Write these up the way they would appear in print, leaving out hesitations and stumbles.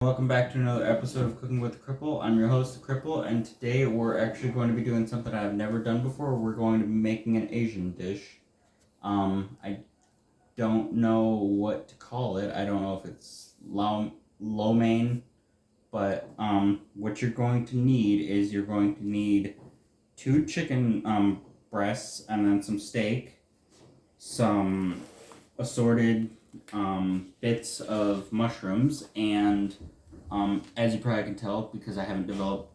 Welcome back to another episode of Cooking with the Cripple. I'm your host, the Cripple, and today we're actually going to be doing something I've never done before. We're going to be making an Asian dish. I don't know what to call it. I don't know if it's lo mein, but what you're going to need is you're going to need 2 chicken breasts and then some steak, some assorted bits of mushrooms, and as you probably can tell, because I haven't developed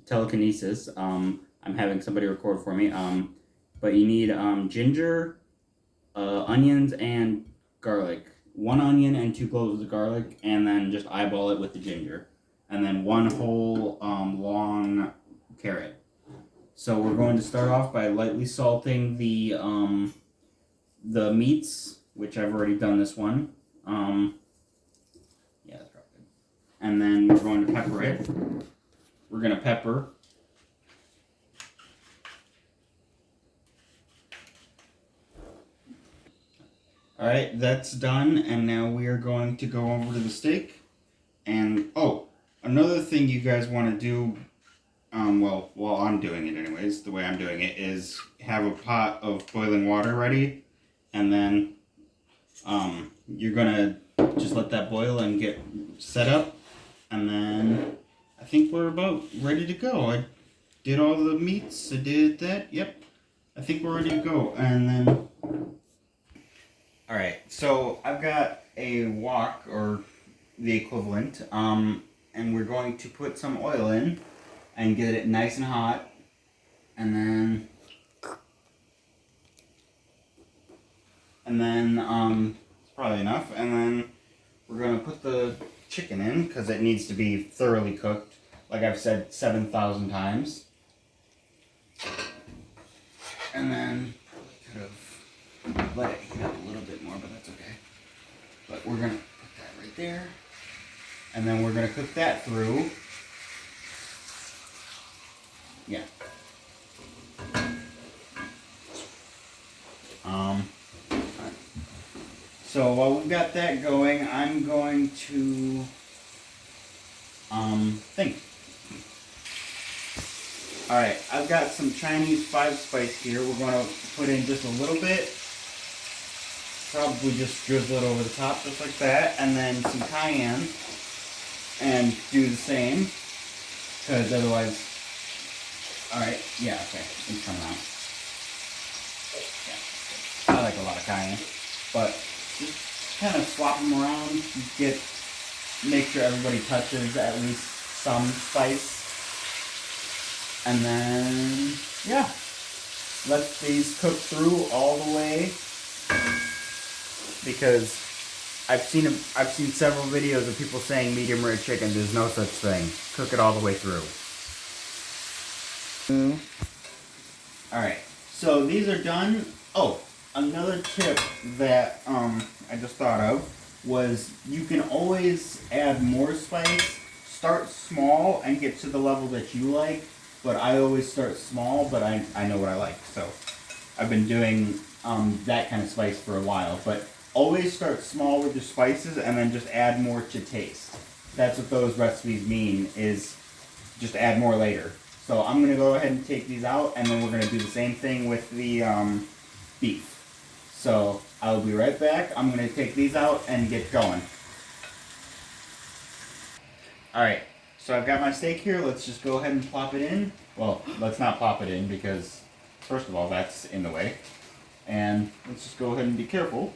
telekinesis, I'm having somebody record for me. But you need ginger, onions, and garlic. 1 onion and 2 cloves of garlic, and then just eyeball it with the ginger. And then 1 whole long carrot. So we're going to start off by lightly salting the meats, which I've already done this one. Yeah, that's probably good. And then we're going to pepper it. We're going to pepper. Alright, that's done, and now we are going to go over to the steak. And, another thing you guys want to do, while I'm doing it anyways, the way I'm doing it is have a pot of boiling water ready, and then you're gonna just let that boil and get set up, and then I think we're about ready to go. I did all the meats, I did that, yep. I think we're ready to go, and then... Alright, so I've got a wok, or the equivalent, and we're going to put some oil in and get it nice and hot, and then it's probably enough, and then we're going to put the chicken in, because it needs to be thoroughly cooked, like I've said 7,000 times. And then could have let it heat up a little bit more, but that's okay. But we're going to put that right there, and then we're going to cook that through. Yeah. So while we've got that going, I'm going to think. Alright, I've got some Chinese 5-spice here. We're going to put in just a little bit. Probably just drizzle it over the top, just like that. And then some cayenne. And do the same. Because otherwise... Alright, yeah, okay. It's coming out. Yeah, I like a lot of cayenne. But just kind of swap them around. Make sure everybody touches at least some spice. And then, yeah, let these cook through all the way, because I've seen several videos of people saying medium rare chicken. There's no such thing. Cook it all the way through. Alright, so these are done. Oh, another tip that I just thought of was you can always add more spice. Start small and get to the level that you like. But I always start small, but I know what I like. So I've been doing that kind of spice for a while. But always start small with your spices and then just add more to taste. That's what those recipes mean, is just add more later. So I'm going to go ahead and take these out, and then we're going to do the same thing with the beef. So I'll be right back. I'm going to take these out and get going. Alright. So I've got my steak here. Let's just go ahead and plop it in. Well, let's not plop it in, because first of all, that's in the way. And let's just go ahead and be careful.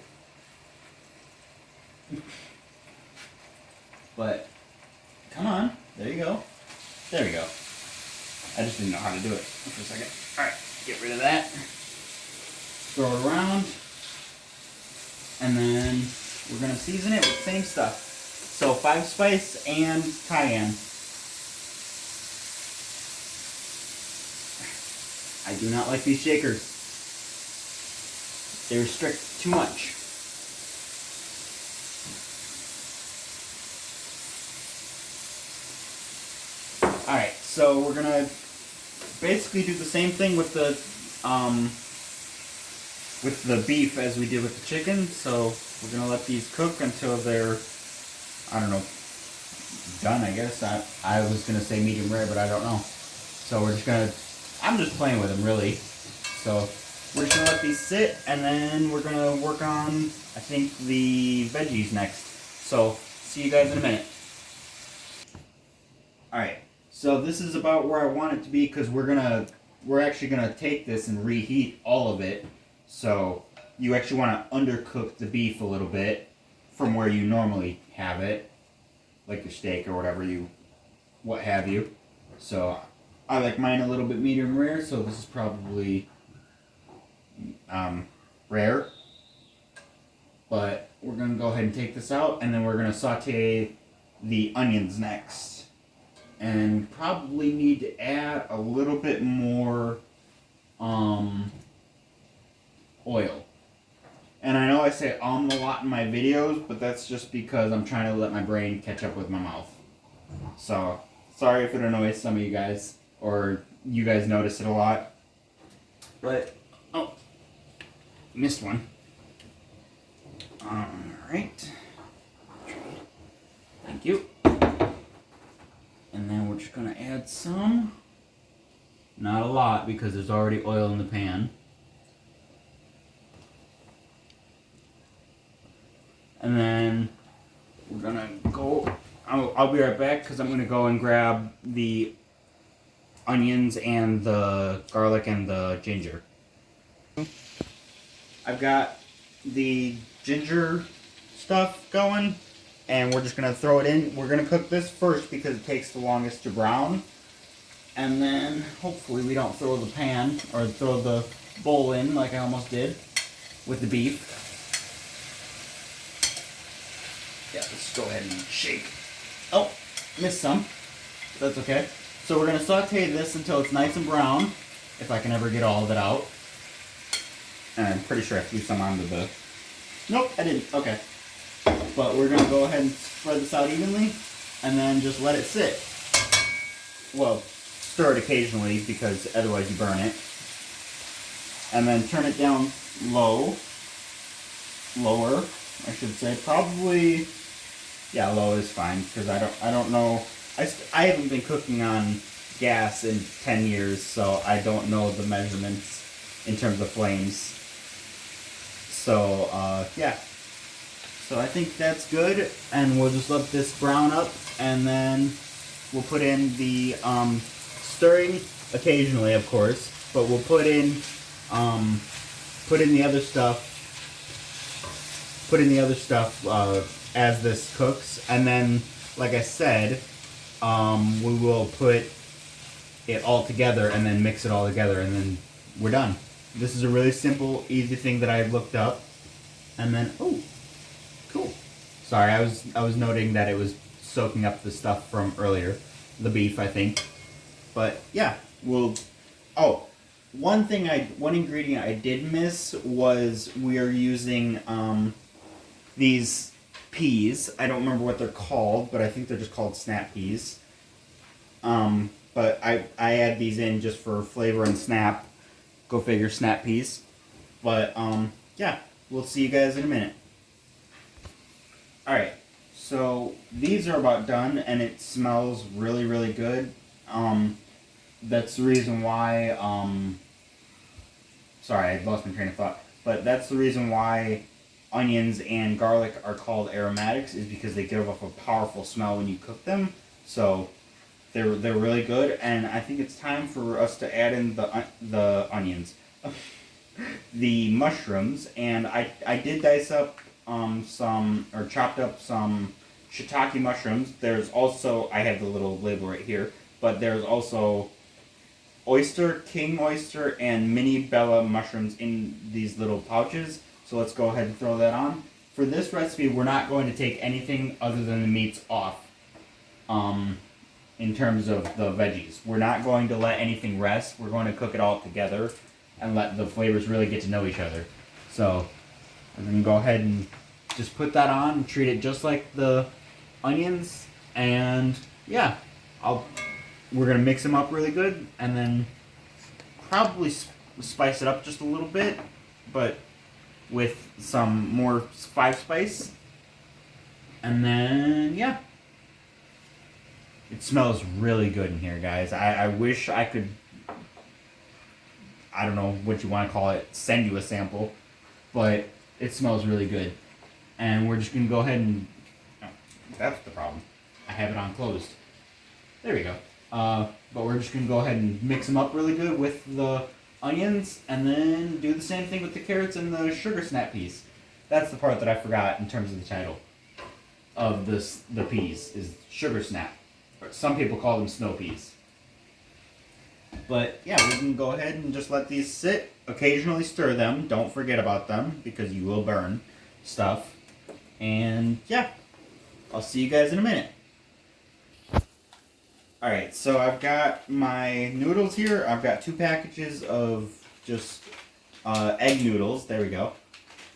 But, come on. There you go. There we go. I just didn't know how to do it for a second. Alright, get rid of that. Throw it around. And then we're going to season it with the same stuff. So 5-spice and cayenne. I do not like these shakers. They restrict too much. Alright, so we're gonna basically do the same thing with the with the beef as we did with the chicken. So we're gonna let these cook until they're, I don't know, done, I guess. I was gonna say medium rare, but I don't know. So we're just gonna, I'm just playing with them really. So we're just gonna let these sit, and then we're gonna work on, I think, the veggies next. So see you guys in a minute. Alright, so this is about where I want it to be, because we're actually gonna take this and reheat all of it. So you actually want to undercook the beef a little bit from where you normally have it, like your steak or whatever what have you. So I like mine a little bit medium rare, so this is probably rare. But we're going to go ahead and take this out, and then we're going to saute the onions next. And probably need to add a little bit more oil. And I know I say a lot in my videos, but that's just because I'm trying to let my brain catch up with my mouth. So, sorry if it annoys some of you guys, or you guys notice it a lot. But, oh, missed one. Alright. Thank you. And then we're just going to add some. Not a lot, because there's already oil in the pan. And then we're gonna go, I'll be right back, because I'm gonna go and grab the onions and the garlic and the ginger. I've got the ginger stuff going, and we're just gonna throw it in. We're gonna cook this first because it takes the longest to brown. And then hopefully we don't throw the pan or throw the bowl in like I almost did with the beef. Yeah, let's go ahead and shake. Oh, missed some. That's okay. So we're going to saute this until it's nice and brown, if I can ever get all of it out. And I'm pretty sure I threw some onto the... Nope, I didn't. Okay. But we're going to go ahead and spread this out evenly, and then just let it sit. Well, stir it occasionally, because otherwise you burn it. And then turn it down lower, I should say. Probably... Yeah, low is fine, because I don't know. I haven't been cooking on gas in 10 years, so I don't know the measurements in terms of flames. So, yeah. So I think that's good, and we'll just let this brown up, and then we'll put in the stirring occasionally, of course, but we'll put in the other stuff. As this cooks, and then, like I said, we will put it all together and then mix it all together, and then we're done. This is a really simple, easy thing that I looked up, and then, oh, cool. Sorry, I was noting that it was soaking up the stuff from earlier, the beef, I think. But yeah, one ingredient I did miss was we are using these peas. I don't remember what they're called, but I think they're just called snap peas. But I add these in just for flavor and snap. Go figure, snap peas. But yeah, we'll see you guys in a minute. Alright, so these are about done, and it smells really, really good. That's the reason why, sorry, I lost my train of thought. But that's the reason why onions and garlic are called aromatics, is because they give off a powerful smell when you cook them. So they're really good, and I think it's time for us to add in the onions, the mushrooms, and I did dice up chopped up some shiitake mushrooms. There's also, I have the little label right here, but there's also king oyster, and mini bella mushrooms in these little pouches. So let's go ahead and throw that on. For this recipe, we're not going to take anything other than the meats off in terms of the veggies. We're not going to let anything rest. We're going to cook it all together and let the flavors really get to know each other. So we're going to go ahead and just put that on and treat it just like the onions. And yeah, we're going to mix them up really good, and then probably spice it up just a little bit. But with some more 5-spice. And then, yeah. It smells really good in here, guys. I wish I could, I don't know what you want to call it, send you a sample. But it smells really good. And we're just going to go ahead and, oh, that's the problem. I have it on closed. There we go. But we're just going to go ahead and mix them up really good with the onions, and then do the same thing with the carrots and the sugar snap peas. That's the part that I forgot in terms of the title of the peas, is sugar snap. Some people call them snow peas. But yeah, we can go ahead and just let these sit. Occasionally stir them. Don't forget about them, because you will burn stuff. And yeah, I'll see you guys in a minute. Alright, so I've got my noodles here. I've got 2 packages of just egg noodles. There we go.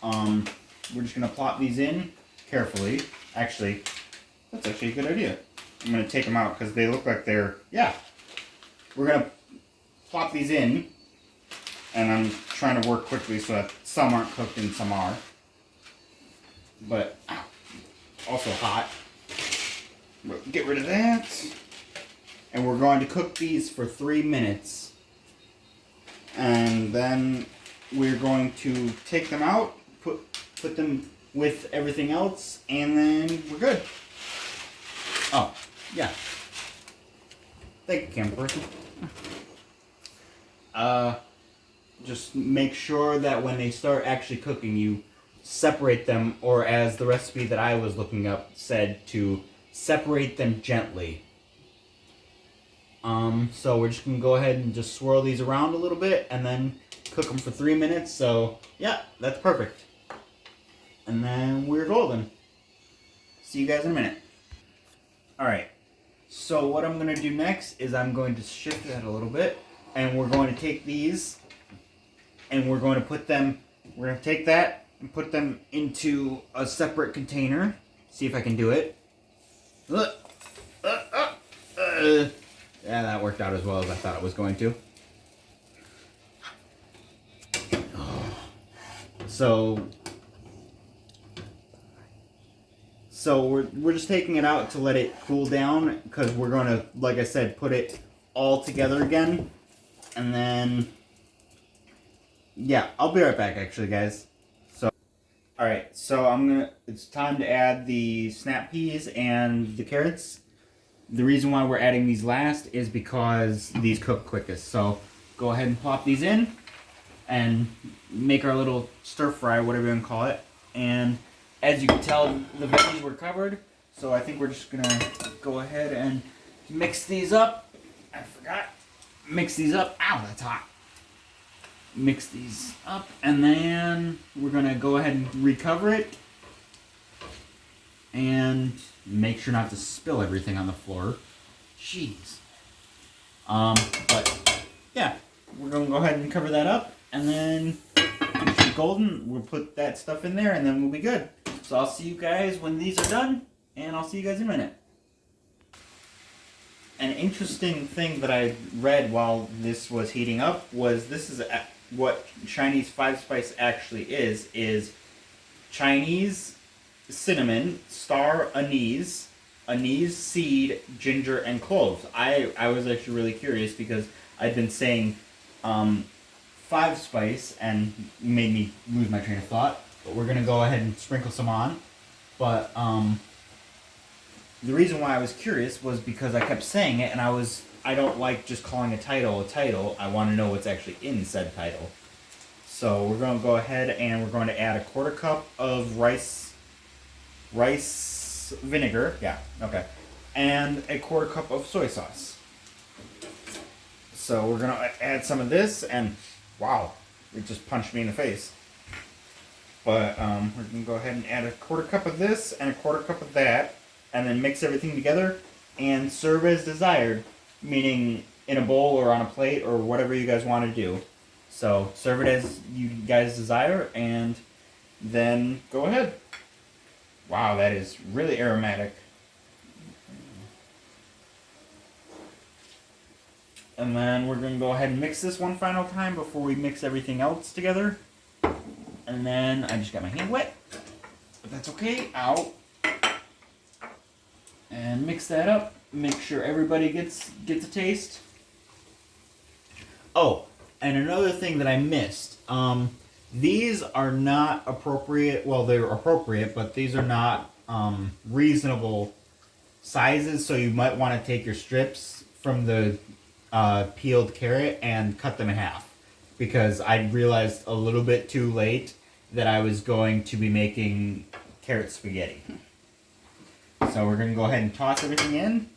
We're just going to plop these in carefully. Actually, that's actually a good idea. I'm going to take them out because they look like they're, yeah. We're going to plop these in. And I'm trying to work quickly so that some aren't cooked and some are. But also hot. But get rid of that. And we're going to cook these for 3 minutes. And then we're going to take them out, put them with everything else, and then we're good. Oh, yeah. Thank you, camera person. Just make sure that when they start actually cooking, you separate them, or as the recipe that I was looking up said, to separate them gently. So we're just going to go ahead and just swirl these around a little bit and then cook them for 3 minutes. So yeah, that's perfect. And then we're golden. See you guys in a minute. Alright, so what I'm going to do next is I'm going to shift that a little bit, and we're going to take these and we're going to put them, we're going to take that and put them into a separate container. See if I can do it. Yeah, that worked out as well as I thought it was going to. So we're just taking it out to let it cool down, because we're going to, like I said, put it all together again. And then, yeah, I'll be right back actually, guys. So, alright, so it's time to add the snap peas and the carrots. The reason why we're adding these last is because these cook quickest. So go ahead and plop these in and make our little stir fry, whatever you want to call it. And as you can tell, the veggies were covered. So I think we're just going to go ahead and mix these up. I forgot. Mix these up. Ow, that's hot. Mix these up. And then we're going to go ahead and recover it. And make sure not to spill everything on the floor. Jeez. But yeah, we're gonna go ahead and cover that up, and then when it should be golden, we'll put that stuff in there, and then we'll be good. So I'll see you guys when these are done, and I'll see you guys in a minute. An interesting thing that I read while this was heating up was this is what Chinese 5-spice actually is Chinese cinnamon, star anise, seed, ginger, and cloves. I was actually really curious because I'd been saying 5-spice and made me lose my train of thought. But we're gonna go ahead and sprinkle some on. But the reason why I was curious was because I kept saying it, and I don't like just calling a title a title. I want to know what's actually in said title. So we're going to go ahead and we're going to add a 1/4 cup of rice vinegar, yeah, okay, and a 1/4 cup of soy sauce. So we're gonna add some of this, and wow, it just punched me in the face. But we're gonna go ahead and add a 1/4 cup of this and a 1/4 cup of that, and then mix everything together and serve as desired, meaning in a bowl or on a plate or whatever you guys want to do. So serve it as you guys desire, and then go ahead. Wow, that is really aromatic. And then we're going to go ahead and mix this one final time before we mix everything else together. And And then I just got my hand wet, but that's okay. Ow. And mix that up. Make sure everybody gets a taste. Oh, and another thing that I missed. These are not appropriate. Well, they're appropriate, but these are not reasonable sizes. So you might want to take your strips from the peeled carrot and cut them in half. Because I realized a little bit too late that I was going to be making carrot spaghetti. So we're going to go ahead and toss everything in.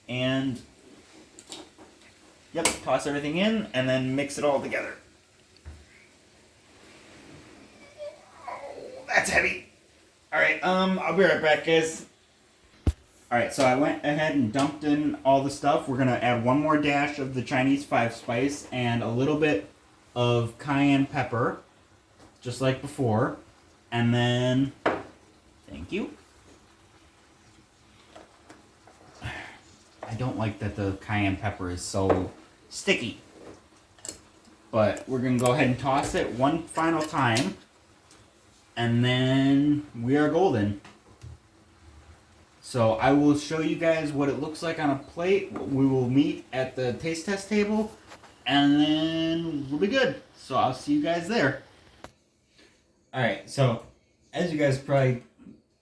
And, yep, toss everything in and then mix it all together. Oh, that's heavy. Alright, I'll be right back, guys. Alright, so I went ahead and dumped in all the stuff. We're going to add one more dash of the Chinese 5-spice and a little bit of cayenne pepper, just like before. And then, thank you. I don't like that the cayenne pepper is so sticky. But we're going to go ahead and toss it one final time. And then we are golden. So I will show you guys what it looks like on a plate. We will meet at the taste test table. And then we'll be good. So I'll see you guys there. Alright, so as you guys probably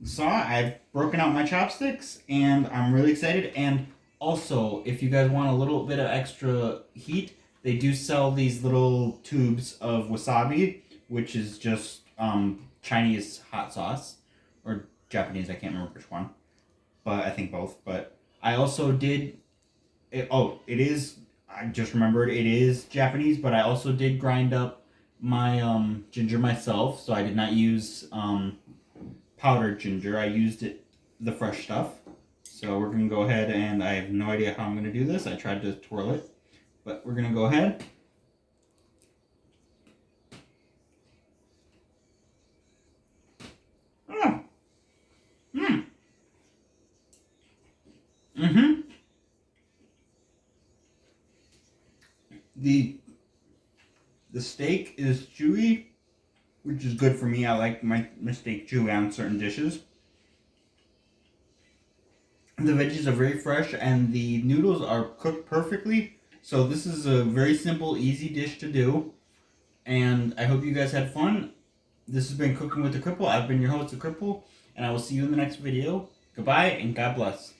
saw, I've broken out my chopsticks. And I'm really excited. And also, if you guys want a little bit of extra heat, they do sell these little tubes of wasabi, which is just Chinese hot sauce, or Japanese, I can't remember which one, but I think both. But I also did, it is, I just remembered, it is Japanese, but I also did grind up my ginger myself, so I did not use powdered ginger. I used the fresh stuff. So we're going to go ahead, and I have no idea how I'm going to do this. I tried to twirl it, but we're going to go ahead. Oh. The steak is chewy, which is good for me. I like my steak chewy on certain dishes. The veggies are very fresh and the noodles are cooked perfectly. So this is a very simple, easy dish to do. And I hope you guys had fun. This has been Cooking with the Cripple. I've been your host, The Cripple. And I will see you in the next video. Goodbye and God bless.